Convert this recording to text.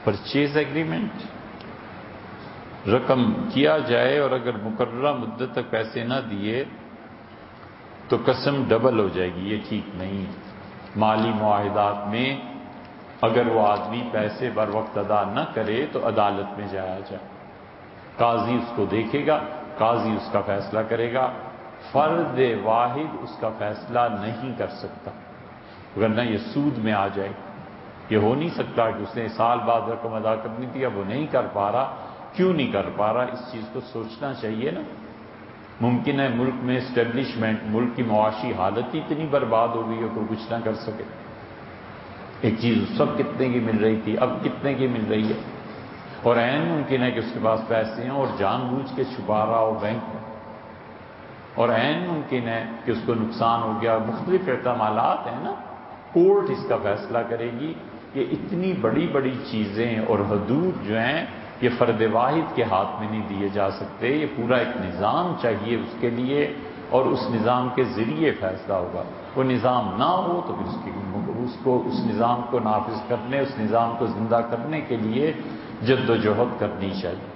Purchase agreement رقم کیا جائے اور اگر مقررہ مدت تک پیسے نہ دیے تو قسم ڈبل ہو جائے گی، یہ ٹھیک نہیں۔ مالی معاہدات میں اگر وہ آدمی پیسے بر وقت ادا نہ کرے تو عدالت میں جایا جائے، قاضی اس کو دیکھے گا، قاضی اس کا فیصلہ کرے گا، فرد واحد اس کا فیصلہ نہیں کر سکتا، ورنہ یہ سود میں آ جائے۔ یہ ہو نہیں سکتا کہ اس نے سال بعد رقم ادا کرنی تھی، اب وہ نہیں کر پا رہا، کیوں نہیں کر پا رہا، اس چیز کو سوچنا چاہیے نا۔ ممکن ہے ملک میں اسٹیبلشمنٹ، ملک کی معاشی حالت ہی اتنی برباد ہو گئی ہو کہ کچھ نہ کر سکے۔ ایک چیز اس وقت کتنے کی مل رہی تھی، اب کتنے کی مل رہی ہے، اور عین ممکن ہے کہ اس کے پاس پیسے ہیں اور جان بوجھ کے چھپا رہا ہو بینک میں، اور عین ممکن ہے کہ اس کو نقصان ہو گیا۔ مختلف احتمالات ہیں نا، کورٹ اس کا فیصلہ کرے گی۔ یہ اتنی بڑی بڑی چیزیں اور حدود جو ہیں یہ فرد واحد کے ہاتھ میں نہیں دیے جا سکتے، یہ پورا ایک نظام چاہیے اس کے لیے، اور اس نظام کے ذریعے فیصلہ ہوگا۔ وہ نظام نہ ہو تو پھر اس نظام کو نافذ کرنے، اس نظام کو زندہ کرنے کے لیے جد و جہد کرنی چاہیے۔